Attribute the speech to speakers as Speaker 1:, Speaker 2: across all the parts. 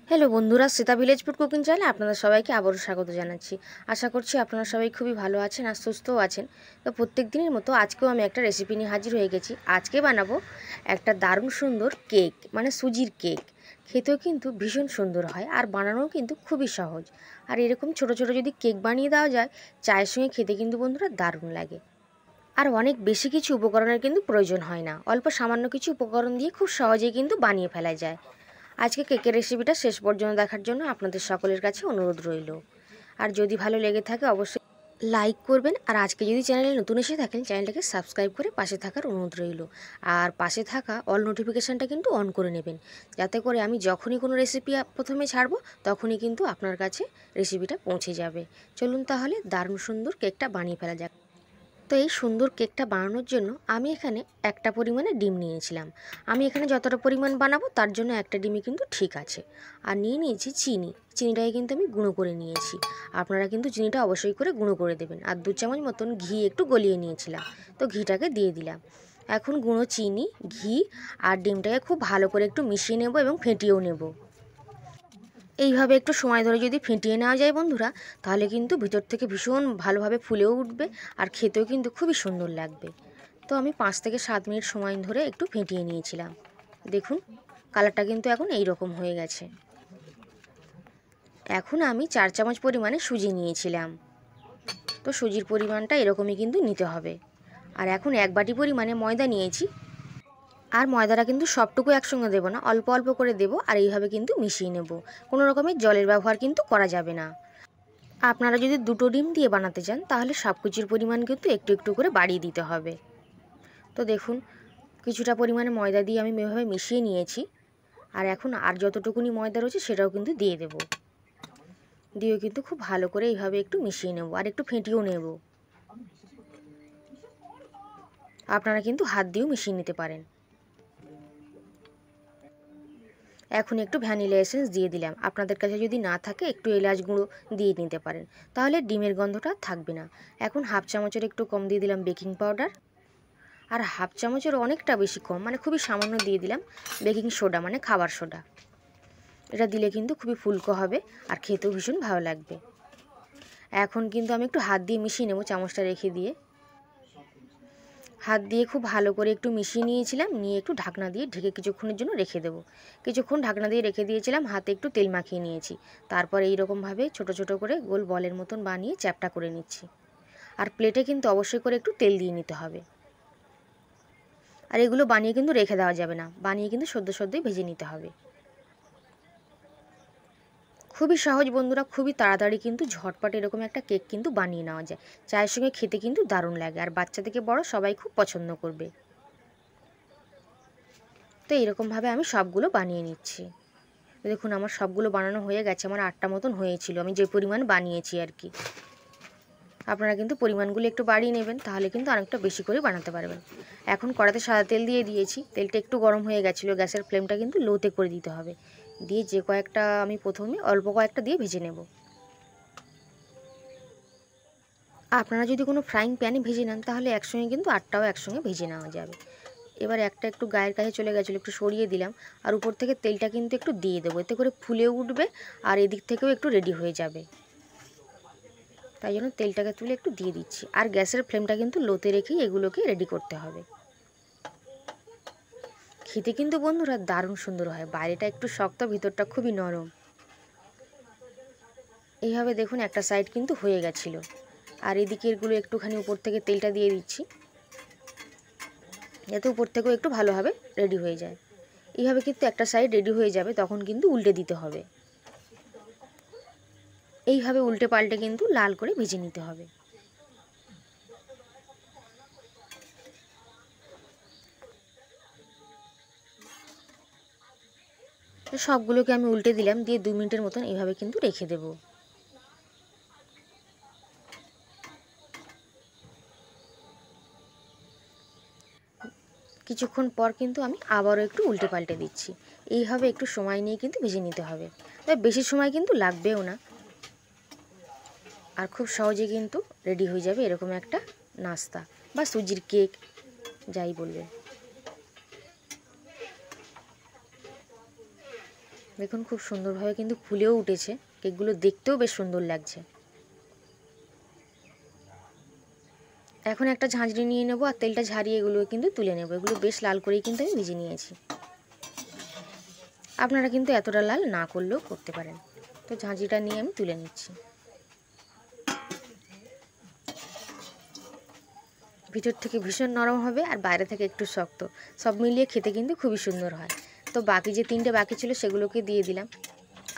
Speaker 1: Hello বন্ধুরা, Shweta village food cooking চ্যানেলে আপনাদের সবাইকে আবারও স্বাগত জানাচ্ছি। আশা করছি আপনারা সবাই খুবই ভালো আছেন আর সুস্থও আছেন। তো প্রত্যেক দিনের মতো আজকেও আমি একটা রেসিপি নিয়ে হাজির হয়ে গেছি। আজকে বানাবো একটা দারুণ সুন্দর কেক, মানে সুজির কেক। খেতেও কিন্তু ভীষণ সুন্দর হয় আর বানানোও কিন্তু খুবই সহজ। আর এরকম ছোট ছোট যদি কেক বানিয়ে দেওয়া যায়, চায়ের সঙ্গে খেতে কিন্তু বন্ধুরা দারুণ লাগে। আর অনেক বেশি কিছু উপকরণের কিন্তু প্রয়োজন হয় না, অল্প সামান্য কিছু উপকরণ দিয়ে খুব সহজেই কিন্তু বানিয়ে ফেলা যায়। আজকে কেকের রেসিপিটা শেষ পর্যন্ত দেখার জন্য আপনাদের সকলের কাছে অনুরোধ রইল। আর যদি ভালো লেগে থাকে অবশ্যই লাইক করবেন। আর আজকে যদি চ্যানেলে নতুন এসে থাকেন, চ্যানেলটাকে সাবস্ক্রাইব করে পাশে থাকার অনুরোধ রইল। আর পাশে থাকা অল নোটিফিকেশানটা কিন্তু অন করে নেবেন, যাতে করে আমি যখনই কোনো রেসিপি প্রথমে ছাড়বো তখনই কিন্তু আপনার কাছে রেসিপিটা পৌঁছে যাবে। চলুন তাহলে দারুণ সুন্দর কেকটা বানিয়ে ফেলা যাক। তো এই সুন্দর কেকটা বানানোর জন্য আমি এখানে একটা পরিমাণে ডিম নিয়েছিলাম। আমি এখানে যতটা পরিমাণ বানাবো তার জন্য একটা ডিমই কিন্তু ঠিক আছে। আর নিয়ে নিয়েছি চিনিটাকে কিন্তু আমি গুঁড়ো করে নিয়েছি। আপনারা কিন্তু চিনিটা অবশ্যই করে গুঁড়ো করে দেবেন। আর 2 চামচ মতন ঘি একটু গলিয়ে নিয়েছিলাম, তো ঘিটাকে দিয়ে দিলাম। এখন গুঁড়ো চিনি, ঘি আর ডিমটাকে খুব ভালো করে একটু মিশিয়ে নেব এবং ফেটিয়েও নেব। এইভাবে একটু সময় ধরে যদি ফেটিয়ে নেওয়া যায় বন্ধুরা, তাহলে কিন্তু ভিতর থেকে ভীষণ ভালোভাবে ফুলেও উঠবে আর খেতেও কিন্তু খুবই সুন্দর লাগবে। তো আমি 5 থেকে 7 মিনিট সময় ধরে একটু ফেটিয়ে নিয়েছিলাম। দেখুন কালারটা কিন্তু এখন এই রকম হয়ে গেছে। এখন আমি 4 চামচ পরিমাণে সুজি নিয়েছিলাম। তো সুজির পরিমাণটা এরকমই কিন্তু নিতে হবে। আর এখন 1 বাটি পরিমাণে ময়দা নিয়েছি। আর ময়দাটা কিন্তু সবটুকু একসঙ্গে দেবো না, অল্প অল্প করে দেবো। আর এইভাবে কিন্তু মিশিয়ে নেব। কোনো রকমের জলের ব্যবহার কিন্তু করা যাবে না। আপনারা যদি 2টো ডিম দিয়ে বানাতে চান, তাহলে সব কিছুর পরিমাণ কিন্তু একটু একটু করে বাড়িয়ে দিতে হবে। তো দেখুন কিছুটা পরিমাণে ময়দা দিয়ে আমি এভাবে মিশিয়ে নিয়েছি। আর এখন আর যতটুকুনি ময়দা রয়েছে সেটাও কিন্তু দিয়ে দেব। দিয়েও কিন্তু খুব ভালো করে এইভাবে একটু মিশিয়ে নেব আর একটু ফেটিয়েও নেব। আপনারা কিন্তু হাত দিয়েও মিশিয়ে নিতে পারেন। এখন একটু ভ্যানিলা এসেন্স দিয়ে দিলাম। আপনাদের কাছে যদি না থাকে একটু এলাচ গুঁড়ো দিয়ে নিতে পারেন, তাহলে ডিমের গন্ধটা থাকবে না। এখন হাফ চামচের একটু কম দিয়ে দিলাম বেকিং পাউডার। আর হাফ চামচের অনেকটা বেশি কম, মানে খুবই সামান্য দিয়ে দিলাম বেকিং সোডা, মানে খাবার সোডা। এটা দিলে কিন্তু খুবই ফুলকো হবে আর খেতেও ভীষণ ভালো লাগবে। এখন কিন্তু আমি একটু হাত দিয়ে মিশিয়ে নেব, চামচটা রেখে দিয়ে। হাত দিয়ে খুব ভালো করে একটু মিশিয়ে নিয়েছিলাম, নিয়ে একটু ঢাকনা দিয়ে ঢেকে কিছুক্ষণের জন্য রেখে দেবো। কিছুক্ষণ ঢাকনা দিয়ে রেখে দিয়েছিলাম, হাতে একটু তেল মাখিয়ে নিয়েছি। তারপর এইরকমভাবে ছোট ছোট করে গোল বলের মতন বানিয়ে চ্যাপটা করে নিচ্ছি। আর প্লেটে কিন্তু অবশ্যই করে একটু তেল দিয়ে নিতে হবে। আর এগুলো বানিয়ে কিন্তু রেখে দেওয়া যাবে না, বানিয়ে কিন্তু সদ্যই ভেজে নিতে হবে। খুবই সহজ বন্ধুরা, খুবই তাড়াতাড়ি কিন্তু ঝটপট এরকম একটা কেক কিন্তু বানিয়ে নেওয়া যায়। চায়ের সঙ্গে খেতে কিন্তু দারুণ লাগে আর বাচ্চা থেকে বড় সবাই খুব পছন্দ করবে। তো এইরকমভাবে আমি সবগুলো বানিয়ে নিচ্ছি। দেখুন আমার সবগুলো বানানো হয়ে গেছে। আমার 8টা মতন হয়েছিল আমি যে পরিমাণ বানিয়েছি আর কি। আপনারা কিন্তু পরিমাণগুলো একটু বাড়িয়ে নেবেন, তাহলে কিন্তু অনেকটা বেশি করে বানাতে পারবেন। এখন কড়াতে সাদা তেল দিয়ে দিয়েছি। তেলটা একটু গরম হয়ে গেছিলো, গ্যাসের ফ্লেমটা কিন্তু লোতে করে দিতে হবে। দিয়ে যে কয়েকটা আমি প্রথমে অল্প কয়েকটা দিয়ে ভেজে নেব। আপনারা যদি কোনো ফ্রাইং প্যানে ভেজে নেন, তাহলে একসঙ্গে কিন্তু 8টাও একসঙ্গে ভেজে নেওয়া যাবে। এবার একটা একটু গায়ের কাছে চলে গেছিলো, একটু সরিয়ে দিলাম। আর উপর থেকে তেলটা কিন্তু একটু দিয়ে দেবো, এতে করে ফুলেও উঠবে আর এদিক থেকেও একটু রেডি হয়ে যাবে। তাই জন্য তেলটাকে তুলে একটু দিয়ে দিচ্ছি। আর গ্যাসের ফ্লেমটা কিন্তু লোতে রেখেই এগুলোকে রেডি করতে হবে। খেতে কিন্তু বন্ধুরা দারুণ সুন্দর হয়, বাইরেটা একটু শক্ত, ভিতরটা খুবই নরম। এইভাবে দেখুন একটা সাইড কিন্তু হয়ে গেছিলো। আর এদিকে এগুলো একটুখানি উপর থেকে তেলটা দিয়ে দিচ্ছি, যাতে উপর থেকেও একটু ভালোভাবে রেডি হয়ে যায়। এইভাবে কিন্তু একটা সাইড রেডি হয়ে যাবে, তখন কিন্তু উল্টে দিতে হবে। এইভাবে উল্টে পাল্টে কিন্তু লাল করে ভেজে নিতে হবে। তো সবগুলোকে আমি উল্টে দিলাম, দিয়ে 2 মিনিটের মতন এইভাবে কিন্তু রেখে দেব। কিছুক্ষণ পর কিন্তু আমি আবারও একটু উল্টে পাল্টে দিচ্ছি। এইভাবে একটু সময় নিয়ে কিন্তু ভেজে নিতে হবে, তবে বেশি সময় কিন্তু লাগবেও না। আর খুব সহজে কিন্তু রেডি হয়ে যাবে এরকম একটা নাস্তা বা সুজির কেক, যাই বলবেন। দেখুন খুব সুন্দরভাবে কিন্তু ফুলেও উঠেছে, কেকগুলো দেখতেও বেশ সুন্দর লাগছে। এখন একটা ঝাঁঝরি নিয়ে নেবো আর তেলটা ঝারিয়ে এগুলো কিন্তু তুলে নেবো। এগুলো বেশ লাল করেই কিন্তু আমি ভেজে নিয়েছি। আপনারা কিন্তু এতটা লাল না করলেও করতে পারেন। তো ঝাঁঝরিটা নিয়ে আমি তুলে নিচ্ছি। ভিতর থেকে ভীষণ নরম হবে আর বাইরে থেকে একটু শক্ত, সব মিলিয়ে খেতে কিন্তু খুবই সুন্দর হয়। তো বাকি যে 3টে বাকি ছিল সেগুলোকে দিয়ে দিলাম।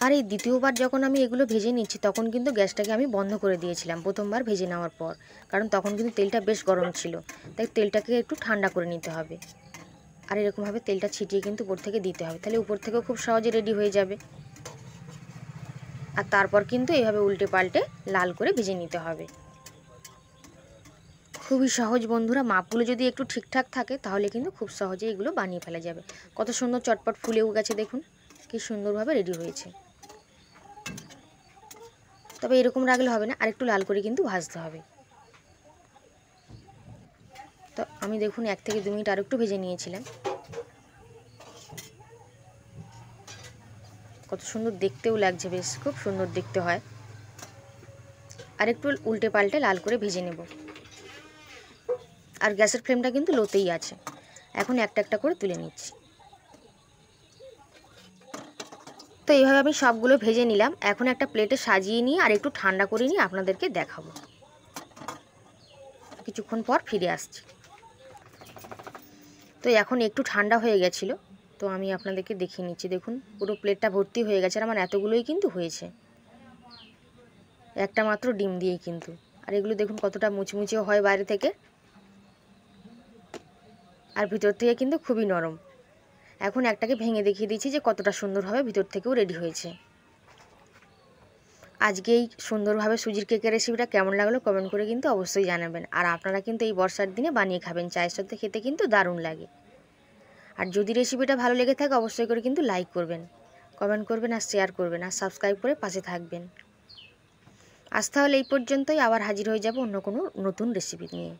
Speaker 1: আর এই দ্বিতীয়বার যখন আমি এগুলো ভেজে নিচ্ছি তখন কিন্তু গ্যাসটাকে আমি বন্ধ করে দিয়েছিলাম প্রথমবার ভেজে নেওয়ার পর, কারণ তখন কিন্তু তেলটা বেশ গরম ছিল। তাই তেলটাকে একটু ঠান্ডা করে নিতে হবে। আর এরকমভাবে তেলটা ছিটিয়ে কিন্তু উপর থেকে দিতে হবে, তাহলে উপর থেকেও খুব সহজে রেডি হয়ে যাবে। আর তারপর কিন্তু এইভাবে উল্টে পাল্টে লাল করে ভেজে নিতে হবে। খুবই সহজ বন্ধুরা, মাপগুলো যদি একটু ঠিকঠাক থাকে তাহলে কিন্তু খুব সহজে এগুলো বানিয়ে ফেলা যাবে। কত সুন্দর চটপট ফুলেও গেছে, দেখুন কি সুন্দরভাবে রেডি হয়েছে। তবে এরকম রাখলে হবে না, আরেকটু লাল করে কিন্তু ভাজতে হবে। তো আমি দেখুন 1 থেকে 2 মিনিট আরেকটু ভেজে নিয়েছিলাম। কত সুন্দর দেখতেও লাগছে, বেশ খুব সুন্দর দেখতে হয়। আরেকটু উল্টে পাল্টে লাল করে ভেজে নেব। আর গ্যাসের ফ্লেমটা কিন্তু লোতেই আছে। এখন একটা একটা করে তুলে নিচ্ছি। তো এইভাবে আমি সবগুলো ভেজে নিলাম। এখন একটা প্লেটে সাজিয়ে নিয়ে আর একটু ঠান্ডা করে নিয়ে আপনাদেরকে দেখাবো। কিছুক্ষণ পর ফিরে আসছি। তো এখন একটু ঠান্ডা হয়ে গেছিলো, তো আমি আপনাদেরকে দেখিয়ে নিচ্ছি। দেখুন পুরো প্লেটটা ভর্তি হয়ে গেছে, আর আমার এতগুলোই কিন্তু হয়েছে, একটা মাত্র ডিম দিয়েই কিন্তু। আর এগুলো দেখুন কতটা মুচমুচেও হয় বাইরে থেকে, আর ভিতর থেকে কিন্তু খুবই নরম। এখন একটাকে ভেঙে দেখিয়ে দিচ্ছি যে কতটা সুন্দরভাবে ভিতর থেকেও রেডি হয়েছে। আজকে এই সুন্দরভাবে সুজির কেকের রেসিপিটা কেমন লাগলো কমেন্ট করে কিন্তু অবশ্যই জানাবেন। আর আপনারা কিন্তু এই বর্ষার দিনে বানিয়ে খাবেন, চায়ের সাথে খেতে কিন্তু দারুণ লাগে। আর যদি রেসিপিটা ভালো লেগে থাকে অবশ্যই করে কিন্তু লাইক করবেন, কমেন্ট করবেন আর শেয়ার করবেন, আর সাবস্ক্রাইব করে পাশে থাকবেন। আজ তাহলে এই পর্যন্তই, আবার হাজির হয়ে যাব অন্য কোনো নতুন রেসিপি নিয়ে।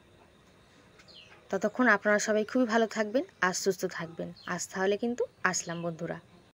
Speaker 1: ততক্ষণ আপনারা সবাই খুবই ভালো থাকবেন আর সুস্থ থাকবেন। আজ তাহলে কিন্তু আসলাম বন্ধুরা।